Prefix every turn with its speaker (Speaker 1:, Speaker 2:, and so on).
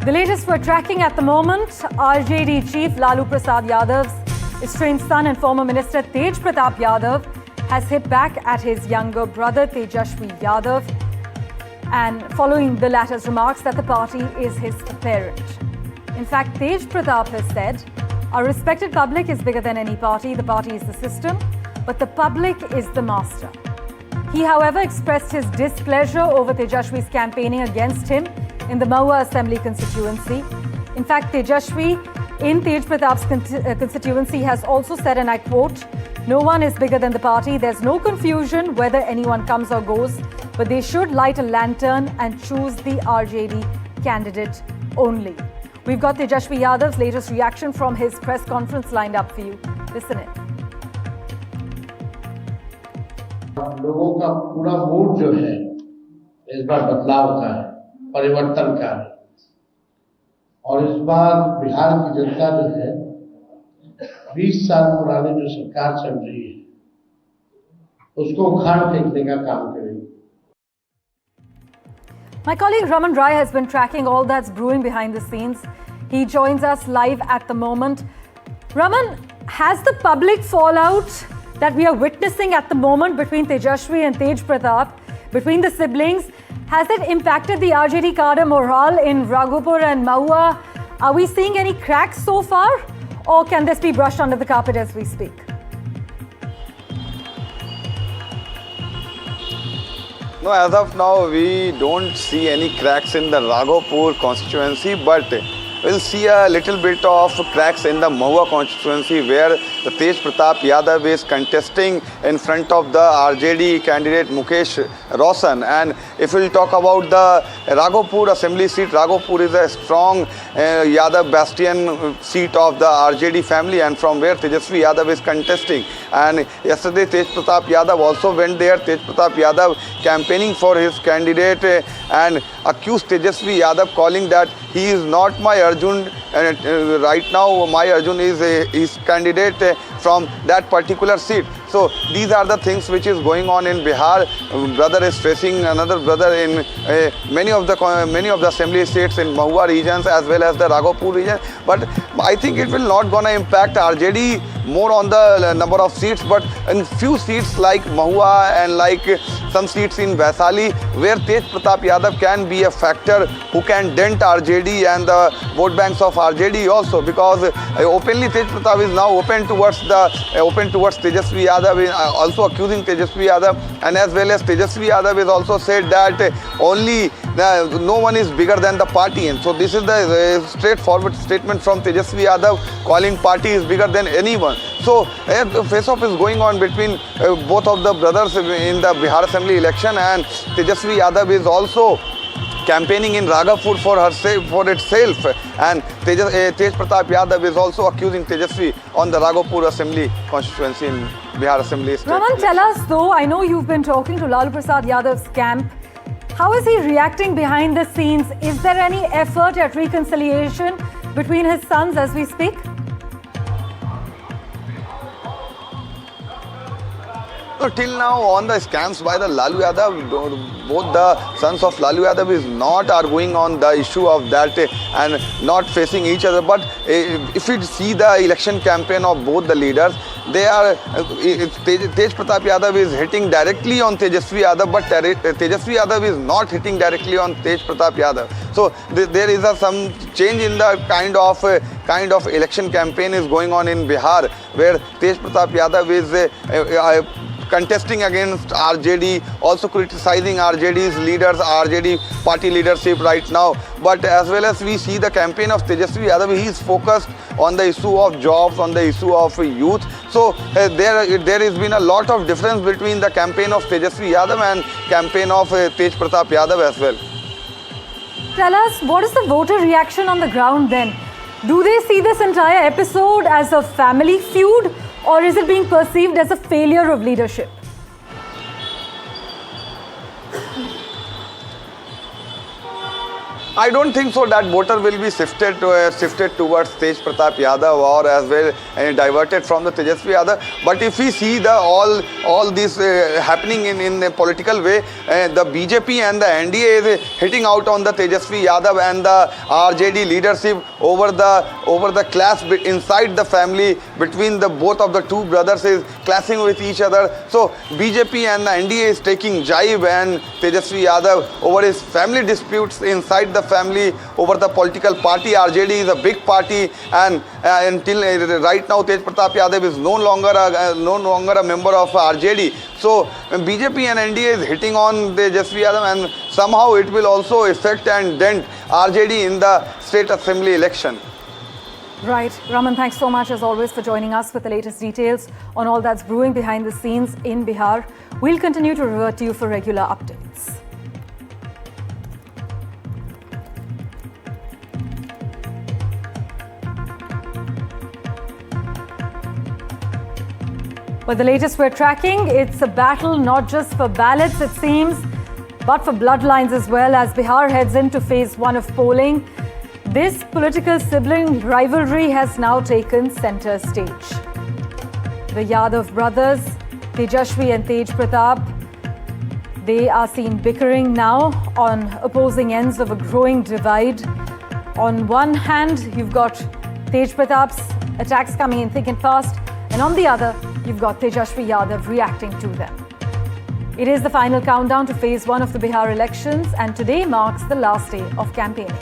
Speaker 1: The latest we're tracking at the moment, RJD chief Lalu Prasad Yadav's estranged son and former minister Tej Pratap Yadav has hit back at his younger brother Tejashwi Yadav, and following the latter's remarks that the party is his parent. In fact, Tej Pratap has said, "Our respected public is bigger than any party. The party is the system, but the public is the master." He, however, expressed his displeasure over Tejashwi's campaigning against him in the Mahua Assembly constituency. In fact, Tejashwi in Tej Pratap's constituency has also said, and I quote, "No one is bigger than the party. There's no confusion whether anyone comes or goes, but they should light a lantern and choose the RJD candidate only." We've got Tejashwi Yadav's latest reaction from his press conference lined up for you. Listen in.
Speaker 2: लोगों का पूरा mood जो है इस बार बदलाव का है, परिवर्तन का है, और इस बार बिहार की जनता जो है 20 साल पुरानी जो सरकार चल रही है उसको उखाड़ फेंकने का काम करेगी।
Speaker 1: My colleague Raman Rai has been tracking all that's brewing behind the scenes. He joins us live at the moment. Raman, has the public fallout that we are witnessing at the moment between Tejashwi and Tej Pratap, between the siblings, has it impacted the RJD cadre morale in Raghupur and Mahua? Are we seeing any cracks so far, or can this be brushed under the carpet as we speak?
Speaker 3: No, as of now, we don't see any cracks in the Raghupur constituency, but we'll see a little bit of cracks in the Mahua constituency, where the Tej Pratap Yadav is contesting in front of the RJD candidate Mukesh Roshan. And if we'll talk about the Raghupur assembly seat, Raghupur is a strong Yadav bastion seat of the RJD family, and from where Tejashwi Yadav is contesting. And yesterday Tej Pratap Yadav also went there. Tej Pratap Yadav campaigning for his candidate and accused Tejashwi Yadav, calling that he is not my Arjun, and right now my Arjun is his candidate from that particular seat. So these are the things which is going on in Bihar. Brother is facing another brother in many of the assembly seats in Mahua regions as well as the Raghupur region. But I think it will not gonna impact RJD more on the number of seats, but in few seats like Mahua and like some seats in Vaisali, where Tej Pratap Yadav can be a factor who can dent RJD and the vote banks of RJD also, because openly Tej Pratap is now open towards Tejashwi Yadav, also accusing Tejashwi Yadav, and as well as Tejashwi Yadav is also said that only no one is bigger than the party. And so this is the straightforward statement from Tejashwi Yadav, calling party is bigger than anyone. So the face-off is going on between both of the brothers in the Bihar Assembly election, and Tejashwi Yadav is also campaigning in Raghupur for itself, and Tej Pratap Yadav is also accusing Tejashwi on the Raghupur Assembly constituency in Bihar Assembly.
Speaker 1: Raman, tell us though, I know you've been talking to Lalu Prasad Yadav's camp. How is he reacting behind the scenes? Is there any effort at reconciliation between his sons as we speak?
Speaker 3: So till now, on the scams by the Lalu Yadav, both the sons of Lalu Yadav is not arguing on the issue of that and not facing each other. But if you see the election campaign of both the leaders, they are Tej Pratap Yadav is hitting directly on Tejashwi Yadav, but Tejashwi Yadav is not hitting directly on Tej Pratap Yadav. So there is some change in the kind of election campaign is going on in Bihar, where Tej Pratap Yadav is contesting against RJD, also criticizing RJD's leaders, RJD party leadership right now. But as well as we see the campaign of Tejashwi Yadav, he is focused on the issue of jobs, on the issue of youth. So there has been a lot of difference between the campaign of Tejashwi Yadav and campaign of Tej Pratap Yadav as well.
Speaker 1: Tell us, what is the voter reaction on the ground then? Do they see this entire episode as a family feud, or is it being perceived as a failure of leadership?
Speaker 3: I don't think so that voter will be shifted towards Tej Pratap Yadav or as well diverted from the Tejasvi Yadav. But if we see the all this happening in a political way, the BJP and the NDA is hitting out on the Tejasvi Yadav and the RJD leadership over the clash inside the family between the both of the two brothers is clashing with each other. So BJP and the NDA is taking jibe and Tejasvi Yadav over his family disputes inside the family over the political party. RJD is a big party, and until right now Tej Pratap Yadav is no longer a member of RJD. So BJP and NDA is hitting on Tejasvi Yadav, and somehow it will also affect and dent RJD in the state assembly election.
Speaker 1: Right. Raman, thanks so much as always for joining us with the latest details on all that's brewing behind the scenes in Bihar. We'll continue to revert to you for regular updates. But the latest we're tracking, it's a battle not just for ballots, it seems, but for bloodlines as well, as Bihar heads into phase 1 of polling. This political sibling rivalry has now taken center stage. The Yadav brothers, Tejashwi and Tej Pratap, they are seen bickering now on opposing ends of a growing divide. On one hand, you've got Tej Pratap's attacks coming in thick and fast, and on the other, you've got Tejashwi Yadav reacting to them. It is the final countdown to phase 1 of the Bihar elections, and today marks the last day of campaigning.